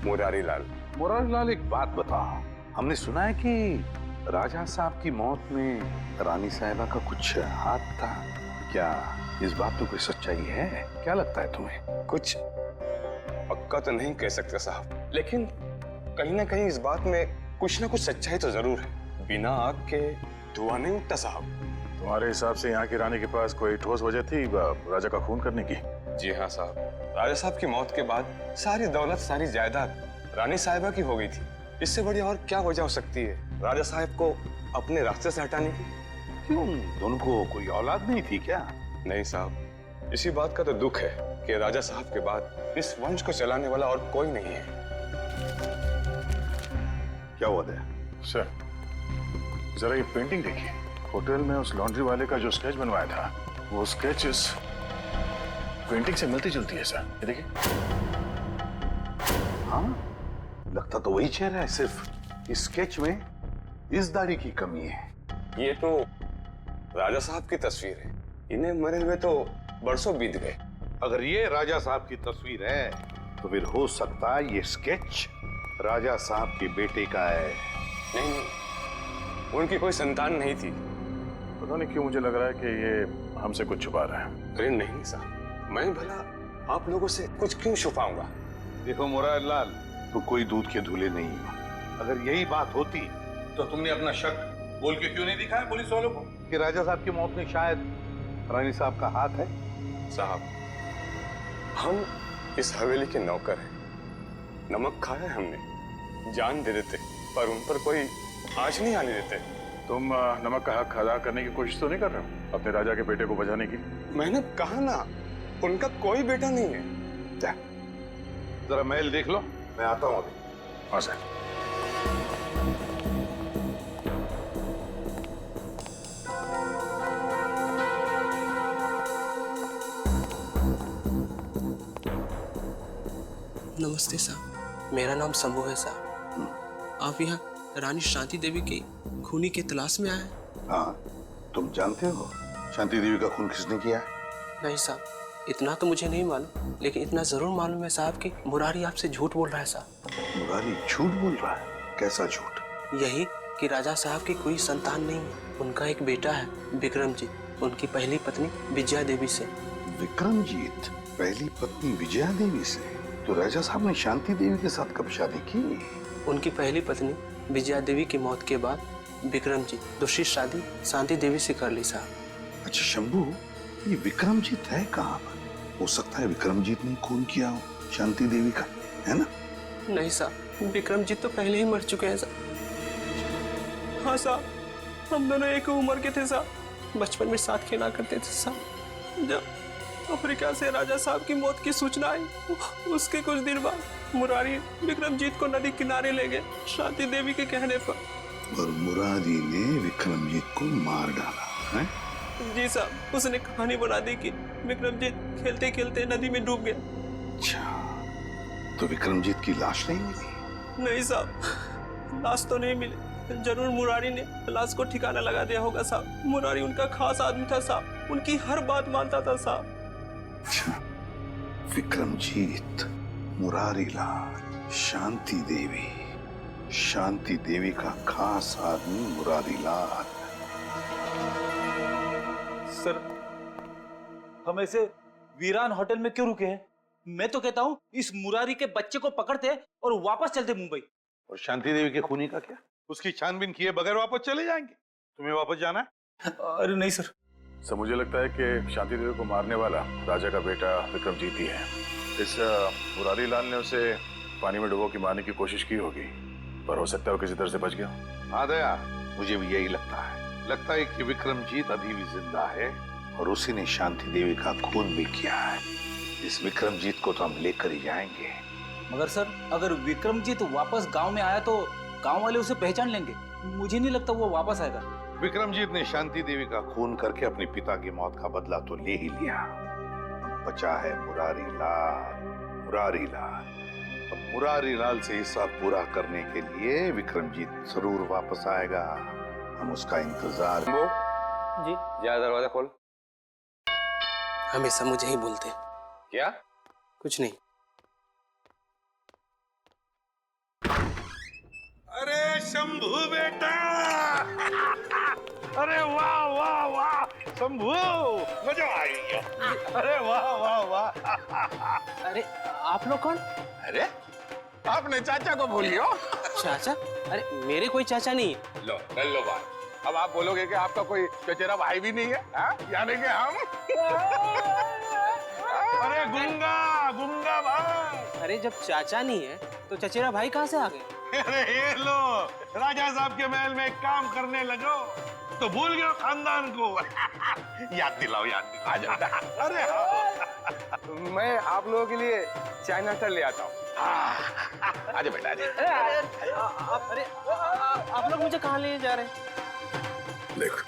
मुरारी लाल। मुरारी लाल, एक बात बताओ, हमने सुना है कि राजा साहब की मौत में रानी साहिबा का कुछ हाथ था, क्या इस बात में कोई सच्चाई है? क्या लगता है तुम्हें? कुछ पक्का तो नहीं कह सकते साहब, लेकिन कहीं ना कहीं इस बात में कुछ ना कुछ सच्चाई तो जरूर है। बिना आग के धुआं नहीं उठता साहब। तुम्हारे हिसाब से यहाँ की रानी के पास कोई ठोस वजह थी राजा का खून करने की? जी हाँ साहब, राजा साहब की मौत के बाद सारी दौलत, सारी जायदाद रानी साहिबा की हो गई थी। इससे बड़ी और क्या वजह हो सकती है राजा साहब को अपने रास्ते से हटाने की? क्यों, दोनों को कोई औलाद नहीं थी क्या? नहीं साहब, इसी बात का तो दुख है कि राजा साहब के बाद इस वंश को चलाने वाला और कोई नहीं है। क्या हुआ था? सर, जरा ये पेंटिंग देखिए। होटल में उस लॉन्ड्री वाले का जो स्केच बनवाया था, वो स्केच इस पेंटिंग से मिलती जुलती है सर। ये देखिए। हाँ, लगता तो वही चेहरा है, सिर्फ इस स्केच में इस दाढ़ी की कमी है। ये तो राजा साहब की तस्वीर है, इन्हें मरे हुए तो बरसों बीत गए। अगर ये राजा साहब की तस्वीर है तो फिर हो सकता है ये स्केच राजा साहब के बेटे का है। नहीं नहीं, उनकी कोई संतान नहीं थी। पता नहीं क्यों मुझे लग रहा है कि ये हमसे कुछ छुपा रहा है। अरे नहीं साहब, मैं भला आप लोगों से कुछ क्यों छुपाऊंगा? देखो मुरारी लाल, तो कोई दूध के धुले नहीं हो। अगर यही बात होती तो तुमने अपना शक बोल के क्यों नहीं दिखाया पुलिस वालों को कि राजा साहब की मौत में शायद रानी साहब का हाथ है? साहब, हम इस हवेली के नौकर हैं। नमक खाया हमने, जान दे देते, पर उन पर कोई आंच नहीं आने देते। तुम नमक का हक अदा करने की कोशिश तो नहीं कर रहे हो अपने राजा के बेटे को बचाने की? मैंने कहा ना, उनका कोई बेटा नहीं है। जरा महल देख लो, मैं आता हूँ अभी। हाँ सर। नमस्ते साहब, मेरा नाम शंभू है साहब। आप यहाँ रानी शांति देवी की खूनी की तलाश में आए हैं? हाँ, तुम जानते हो शांति देवी का खून किसने किया है? नहीं साहब, इतना तो मुझे नहीं मालूम, लेकिन इतना जरूर मालूम है साहब कि मुरारी आपसे झूठ बोल रहा है साहब। मुरारी झूठ बोल रहा है? कैसा झूठ? यही कि राजा साहब की कोई संतान नहीं है। उनका एक बेटा है, विक्रमजीत, उनकी पहली पत्नी विजया देवी से। विक्रमजीत? पहली पत्नी विजया देवी से? तो राजा साहब ने शांति देवी के साथ कब शादी की? उनकी पहली पत्नी विजया देवी की मौत के बाद विक्रमजीत दूसरी शादी शांति देवी से कर ली साहब। अच्छा शंभू, ये विक्रमजीत है कहाँ पर? हो सकता है विक्रमजीत ने खून किया हो शांति देवी का, है ना? नहीं साहब, विक्रमजीत तो पहले ही मर चुके हैं साहब। हाँ साहब, हम दोनों एक उम्र के थे साहब, बचपन में साथ खेला करते थे साहब। जब अफ्रीका से राजा साहब की मौत की सूचना आई, उसके कुछ दिन बाद मुरारी विक्रमजीत को नदी किनारे ले गए शांति देवी के कहने पर। और मुरारी ने विक्रमजीत को मार डाला है? जी साहब, उसने कहानी बना दी कि विक्रमजीत खेलते खेलते नदी में डूब गया। अच्छा, तो विक्रमजीत की लाश नहीं मिली? नहीं साहब, लाश तो नहीं मिली। जरूर मुरारी ने लाश को ठिकाना लगा दिया होगा साहब। मुरारी उनका खास आदमी था साहब, उनकी हर बात मानता था साहब। अच्छा, विक्रमजीत, मुरारी लाल, शांति देवी का खास आदमी मुरारी लाल। सर, हम ऐसे वीरान होटल में क्यों रुके हैं? मैं तो कहता हूँ इस मुरारी के बच्चे को पकड़ते और वापस चलते मुंबई। और शांति देवी के खूनी का क्या? उसकी छानबीन किए बगैर वापस चले जाएंगे? तुम्हें वापस जाना है? अरे नहीं सर। सर, मुझे लगता है कि शांति देवी को मारने वाला राजा का बेटा विक्रमजीत ही है। इस मुरारी लाल ने उसे पानी में डुबो के मारने की कोशिश की होगी, पर हो सकता है वो किसी तरह से बच गया। हाँ दया, मुझे भी यही लगता है कि विक्रमजीत अभी भी जिंदा है और उसी ने शांति देवी का खून भी किया है। इस विक्रमजीत को तो हम लेकर ही जाएंगे। मगर सर, अगर विक्रमजीत वापस गांव में आया तो गांव वाले उसे पहचान लेंगे। मुझे नहीं लगता वो वापस आएगा। विक्रमजीत ने शांति देवी का खून करके अपने पिता की मौत का बदला तो ले ही लिया। बचा है मुरारी लाल। अब मुरारी लाल से हिसाब पूरा करने के लिए विक्रमजीत जरूर वापस आएगा। हम उसका इंतजार। जी, जा दरवाजा खोल। हमेशा मुझे ही बोलते। क्या? कुछ नहीं। अरे शंभू बेटा, अरे वाह वाह वाह शंभू, मजा आ गया। अरे वाह वाह वाह। अरे आप लोग कौन? अरे आपने चाचा को भूल लियो। चाचा? अरे मेरे कोई चाचा नहीं है। लो कर लो बात। अब आप बोलोगे कि आपका कोई चचेरा भाई भी नहीं है, यानी कि हम। अरे गुंगा भाई। अरे जब चाचा नहीं है तो चचेरा भाई कहाँ से आ गए? अरे ये लो, राजा साहब के महल में काम करने लगो तो भूल गए खानदान को। याद दिलाओ। आ जाता। अरे मैं आप लोगों के लिए चाय नाश्ता ले आता हूँ। आजा बेटा आजा। अरे आप लोग मुझे कहाँ ले जा रहे हैं? देख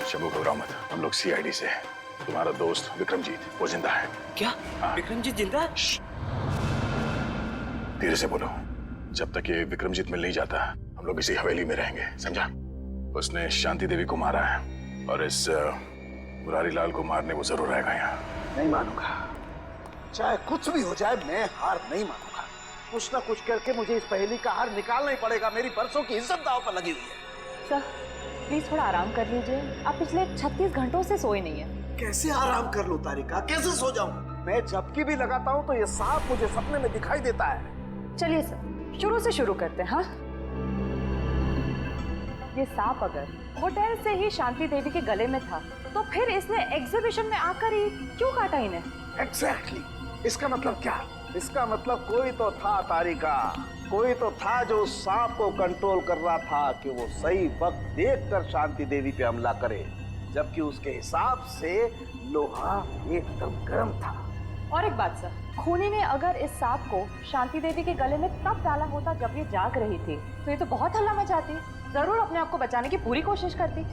शंभू, घबराओ मत, हम लोग सीआईडी से हैं। तुम्हारा दोस्त विक्रमजीत वो जिंदा है। क्या? विक्रमजीत जिंदा है? धीरे से बोलो। जब तक ये विक्रमजीत मिल नहीं जाता हम लोग इसी हवेली में रहेंगे, समझा? उसने शांति देवी को मारा है और इस मुरारी लाल को मारने वो जरूर आएगा यहाँ। नहीं मानूंगा, चाहे कुछ भी हो जाए मैं हार नहीं मानूंगा। कुछ ना कुछ करके मुझे इस पहेली का हार निकालना ही पड़ेगा। मेरी बरसों की इज्जत दांव पर लगी हुई है। सर प्लीज थोड़ा आराम कर लीजिए। आप पिछले 36 घंटों से सोए नहीं है। कैसे आराम कर लूं तारिका, कैसे सो जाऊं? मैं झपकी भी लगाता हूं तो ये सांप मुझे सपने में दिखाई देता है। चलिए सर, शुरू से शुरू करते हैं। हाँ, ये सांप अगर होटल से ही शांति देवी के गले में था तो फिर इसने एग्जीबिशन में आकर ही क्यों काटा इन्हें? एग्जैक्टली। इसका मतलब क्या? इसका मतलब कोई तो था तारिका, कोई तो था जो उस सांप को कंट्रोल कर रहा था कि वो सही वक्त देखकर शांति देवी पे हमला करे, जबकि उसके हिसाब से लोहा एकदम गर्म था। और एक बात सर, खूनी ने अगर इस सांप को शांति देवी के गले में तब डाला होता जब ये जाग रही थी तो ये तो बहुत हल्ला मचाती, जरूर अपने आप को बचाने की पूरी कोशिश करती।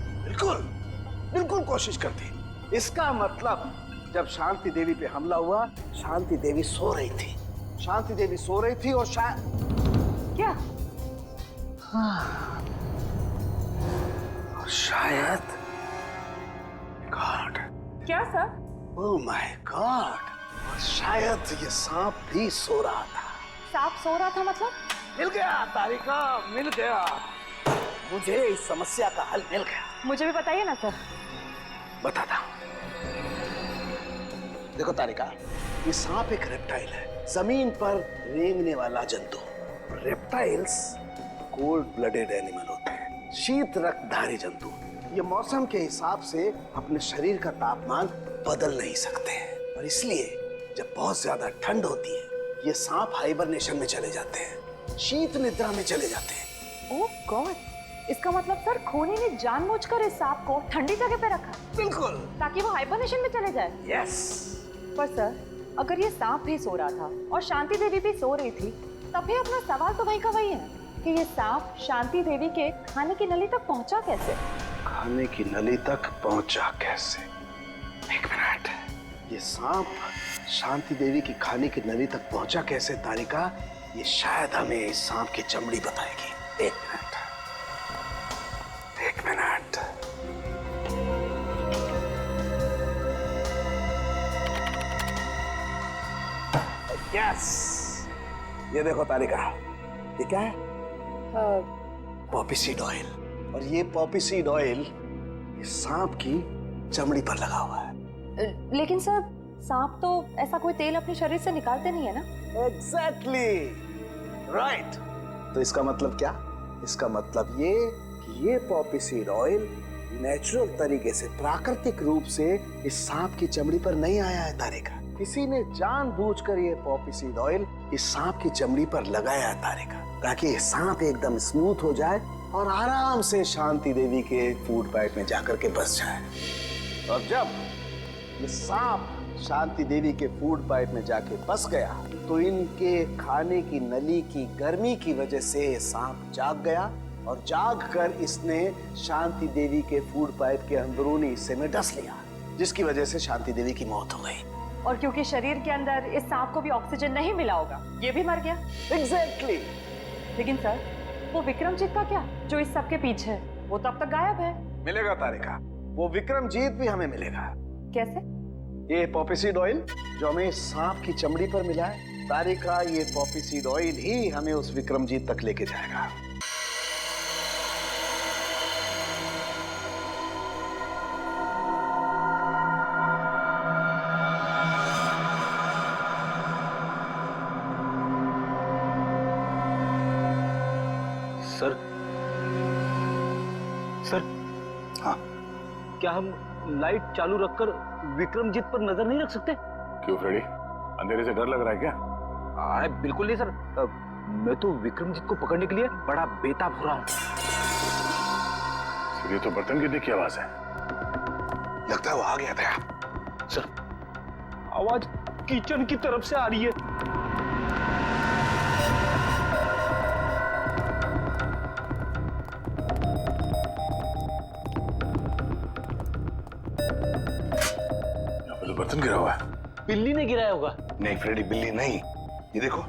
बिल्कुल कोशिश करती। इसका मतलब जब शांति देवी पे हमला हुआ, शांति देवी सो रही थी। शांति देवी सो रही थी और क्या? हाँ, और शायद गॉड। क्या सर? ओह माय गॉड, शायद ये सांप भी सो रहा था। सांप सो रहा था मतलब? मिल गया तारिका, मिल गया। मुझे इस समस्या का हल मिल गया। मुझे भी बताइए ना सर। बताता। देखो तारिका, ये सांप एक रेप्टाइल है, जमीन पर रेंगने वाला जंतु। रेप्टाइल्स कोल्ड ब्लडेड एनिमल होते हैं, शीत रक्तधारी जंतु। ये मौसम के हिसाब से अपने शरीर का तापमान बदल नहीं सकते हैं और इसलिए जब बहुत ज्यादा ठंड होती है ये सांप हाइबरनेशन में चले जाते हैं, शीत निद्रा में चले जाते हैं। ओह गॉड, इसका मतलब सर खूनी ने जानबूझकर इस सांप को ठंडी जगह पे रखा। बिल्कुल, ताकि वो हाइबरनेशन में चले जाए। यस। पर सर अगर ये सांप भी सो रहा था और शांति देवी भी सो रही थी, तब भी अपना सवाल तो वही का वही है कि ये सांप शांति देवी के खाने की नली तक पहुंचा कैसे? खाने की नली तक पहुंचा कैसे? एक मिनट, ये सांप शांति देवी की खाने की नली तक पहुंचा कैसे तारिका, ये शायद हमें इस सांप की चमड़ी बताएगी। एक मिनट, एक मिनट। यस, ये देखो तारिका, ये क्या है? Poppy seed oil. और ये पॉपी सीड ऑयल इस सांप की चमड़ी पर लगा हुआ है। लेकिन सर सांप तो ऐसा कोई तेल अपने शरीर से निकालते नहीं है ना? Exactly right. तो इसका मतलब क्या? इसका मतलब ये कि ये पॉपी सीड ऑयल नेचुरल तरीके से, प्राकृतिक रूप से इस सांप की चमड़ी पर नहीं आया है तारिका। किसी ने जानबूझकर ये पॉपी सीड ऑयल इस सांप की चमड़ी पर लगाया है तारिका, ताकि ये सांप एकदम स्मूथ हो जाए और आराम से शांति देवी के फूड पाइप में जाकर के बस जाए। और जब ये सांप शांति देवी के फूड पाइप में जाके बस गया तो इनके खाने की नली की गर्मी की वजह से ये सांप जाग गया और जाग कर इसने शांति देवी के फूड पाइप के अंदरूनी हिस्से में डस लिया, जिसकी वजह से शांति देवी की मौत हो गई। और क्योंकि शरीर के अंदर इस सांप को भी ऑक्सीजन नहीं मिला होगा, ये भी मर गया। एग्जैक्टली। लेकिन सर वो विक्रमजीत का क्या, जो इस सब के पीछे है? वो तो अब तक गायब है। मिलेगा तारिका, वो विक्रमजीत भी हमें मिलेगा। कैसे? ये पॉपी सीड ऑयल जो हमें सांप की चमड़ी पर मिला है तारिका, ये पॉपी सीड ऑयल ही हमें उस विक्रमजीत तक लेके जाएगा। सर, सर, हाँ, क्या हम लाइट चालू रखकर विक्रमजीत पर नजर नहीं रख सकते? क्यों फ्रेडी, अंधेरे से डर लग रहा है क्या? अरे बिल्कुल नहीं सर, मैं तो विक्रमजीत को पकड़ने के लिए बड़ा बेताब हो रहा हूँ। ये तो बर्तन गिरने की आवाज है, लगता है वो आ गया था। सर, आवाज किचन की तरफ से आ रही है। बर्तन गिरा हुआ है। बिल्ली ने गिराया होगा। नहीं फ्रेडी, बिल्ली नहीं, ये देखो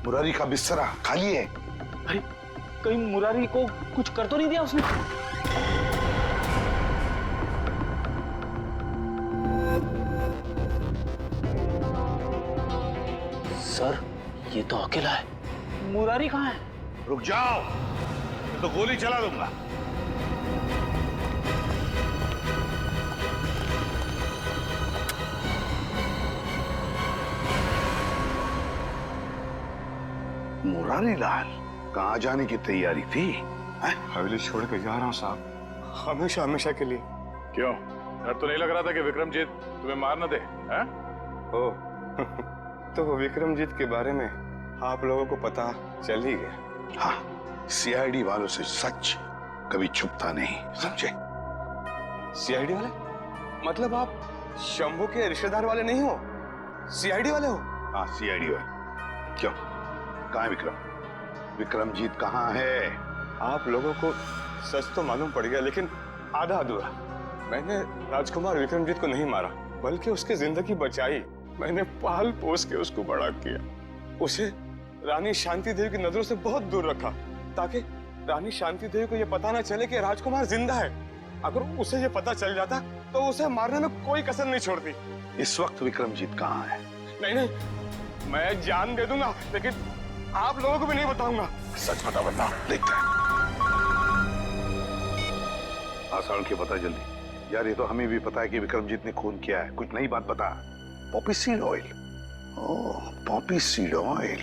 मुरारी का बिस्तरा खाली है। अरे कहीं मुरारी को कुछ कर तो नहीं दिया उसने? सर, ये तो अकेला है। मुरारी कहाँ है? रुक जाओ, मैं तो गोली चला दूंगा। मुरारी लाल कहाँ जाने की तैयारी थी? हवेली छोड़ के जा रहा हूँ साहब, हमेशा हमेशा के लिए। क्यों, डर तो नहीं लग रहा था कि विक्रमजीत तुम्हें मार न दे? तो विक्रमजीत के बारे में आप लोगों को पता चल ही गया। हाँ, सीआईडी वालों से सच कभी छुपता नहीं, समझे? सीआईडी वाले? मतलब आप शंभू के रिश्तेदार वाले नहीं हो, सीआईडी वाले हो? हाँ, सीआईडी वाले। क्यों, कहाँ है विक्रम? विक्रमजीत कहाँ है? आप लोगों को सच तो मालूम पड़ गया, लेकिन आधा अधूरा। मैंने राजकुमार विक्रमजीत को नहीं मारा, बल्कि उसकी जिंदगी बचाई। मैंने पाल पोस के उसको बड़ा किया, उसे रानी शांति देवी की नजरों से बहुत दूर रखा, ताकि रानी शांति देवी को यह पता ना चले कि राजकुमार जिंदा है। अगर उसे ये पता चल जाता तो उसे मारने में कोई कसर नहीं छोड़ती। इस वक्त विक्रमजीत कहाँ है? नहीं, मैं जान दे दूंगा, लेकिन आप लोगों को भी नहीं बताऊंगा। सच बता, बता देखते हैं। आसाड़ के पता जल्दी। यार, ये तो हमें भी पता है कि विक्रमजीत ने खून किया है, कुछ नई बात बता। Poppy seed oil oh, poppy seed oil.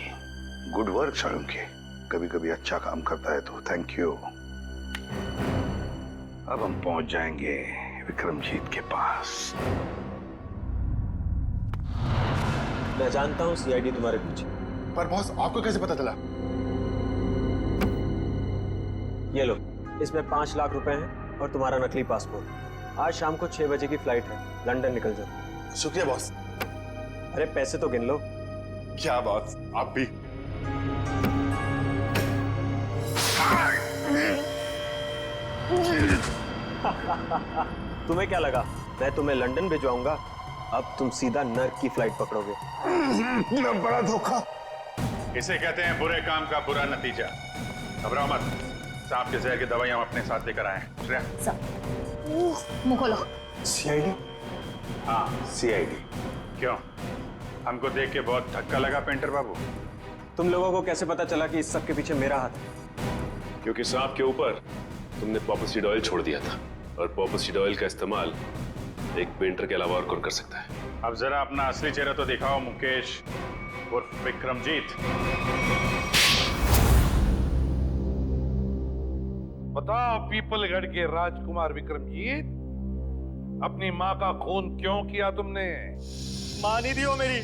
Good work Shalunkhe, कभी कभी अच्छा काम करता है तो थैंक यू। अब हम पहुंच जाएंगे विक्रमजीत के पास। मैं जानता हूँ सीआईडी तुम्हारे पीछे। पर बॉस, आपको कैसे पता चला? ये लो, इसमें 5 लाख रुपए हैं और तुम्हारा नकली पासपोर्ट। आज शाम को 6 बजे की फ्लाइट है, लंदन निकल जाओ। शुक्रिया बॉस। अरे पैसे तो गिन लो। क्या बॉस, आप भी? तुम्हें क्या लगा मैं तुम्हें लंदन भिजवाऊंगा? अब तुम सीधा नर्क की फ्लाइट पकड़ोगे। बड़ा धोखा। इसे कहते हैं बुरे काम का बुरा नतीजा। घबराओ मत, सांप के जहर की दवाइयां हम अपने साथ लेकर आए हैं। श्रेया, मुंह खोलो। सीआईडी? हाँ, सीआईडी। क्यों, हमको देख के बहुत धक्का लगा पेंटर बाबू? तुम लोगों को कैसे पता चला कि इस सब के पीछे मेरा हाथ है? क्योंकि सांप के ऊपर तुमने पॉपीसीड ऑयल छोड़ दिया था, और पॉपीसीड ऑयल का इस्तेमाल एक पेंटर के अलावा और कौन कर सकता है? अब जरा अपना असली चेहरा तो दिखाओ मुकेश उर्फ विक्रमजीत। बताओ पीपलगढ़ के राजकुमार विक्रमजीत, अपनी माँ का खून क्यों किया तुमने? माँ नहीं थी वो मेरी,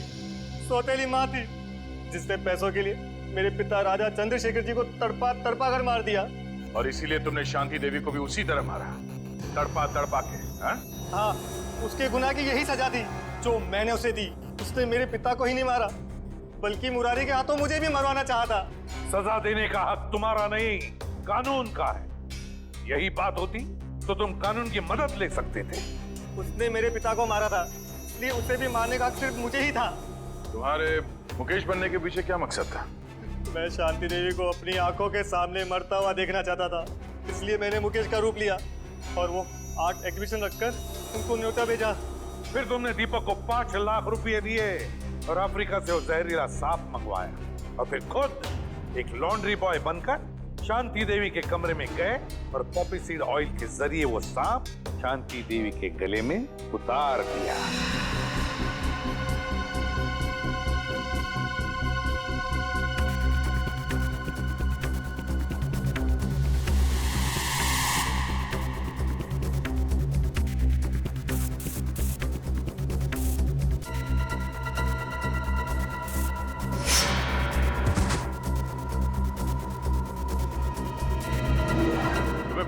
सौतेली माँ थी, जिसने पैसों के लिए मेरे पिता राजा चंद्रशेखर जी को तड़पा तड़पा कर मार दिया। और इसीलिए तुमने शांति देवी को भी उसी तरह मारा, तड़पा तड़पा के। हाँ, उसके गुनाह की यही सजा थी जो मैंने उसे दी। उसने मेरे पिता को ही नहीं मारा, बल्कि मुरारी के हाथों मुझे भी मरवाना चाहा। सजा देने का हक तुम्हारा नहीं, कानून का है। यही बात होती तो तुम कानून की मदद ले सकते थे। उसने मेरे पिता को मारा था, इसलिए उसे भी मारने का हक सिर्फ मुझे ही था। तुम्हारे मुकेश बनने के पीछे क्या मकसद था? मैं शांति देवी को अपनी आंखों के सामने मरता हुआ देखना चाहता था, इसलिए मैंने मुकेश का रूप लिया और वो आर्ट एग्जीबिशन रखकर उनको न्योता भेजा। फिर तुमने दीपक को 5 लाख रुपए दिए और अफ्रीका से वो जहरीला सांप मंगवाया, और फिर खुद एक लॉन्ड्री बॉय बनकर शांति देवी के कमरे में गए और पॉपी सीड ऑयल के जरिए वो सांप शांति देवी के गले में उतार दिया।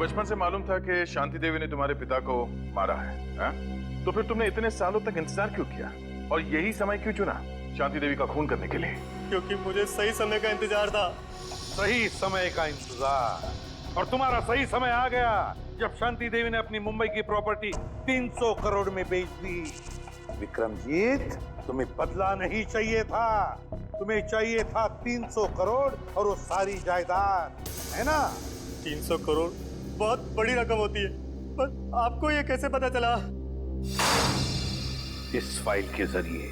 बचपन से मालूम था कि शांति देवी ने तुम्हारे पिता को मारा है, हा? तो फिर तुमने इतने सालों तक इंतजार क्यों किया और यही समय क्यों चुना शांति देवी का खून करने के लिए? क्योंकि मुझे सही समय का इंतजार था। सही समय का इंतजार, और तुम्हारा सही समय आ गया जब शांति देवी ने अपनी मुंबई की प्रॉपर्टी 300 करोड़ में बेच दी। विक्रमजीत, तुम्हें बदला नहीं चाहिए था, तुम्हें चाहिए था 300 करोड़ और वो सारी जायदाद, है ना? 300 करोड़ बहुत बड़ी रकम होती है, पर आपको ये कैसे पता चला? इस फाइल के जरिए।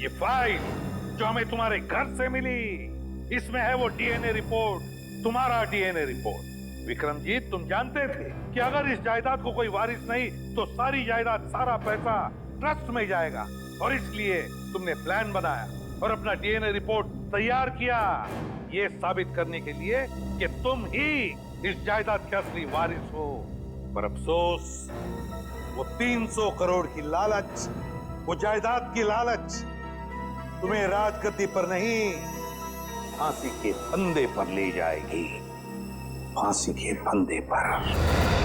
ये फाइल जो हमें तुम्हारे घर से मिली, इसमें है वो डीएनए रिपोर्ट, तुम्हारा डीएनए रिपोर्ट। विक्रमजीत, तुम जानते थे कि अगर इस जायदाद को कोई वारिस नहीं तो सारी जायदाद, सारा पैसा ट्रस्ट में जाएगा, और इसलिए तुमने प्लान बनाया और अपना डीएनए रिपोर्ट तैयार किया, ये साबित करने के लिए कि तुम ही इस जायदाद के असली वारिस हो। पर अफसोस, वो 300 करोड़ की लालच, वो जायदाद की लालच तुम्हें राजगद्दी पर नहीं, फांसी के फंदे पर ले जाएगी। फांसी के फंदे पर।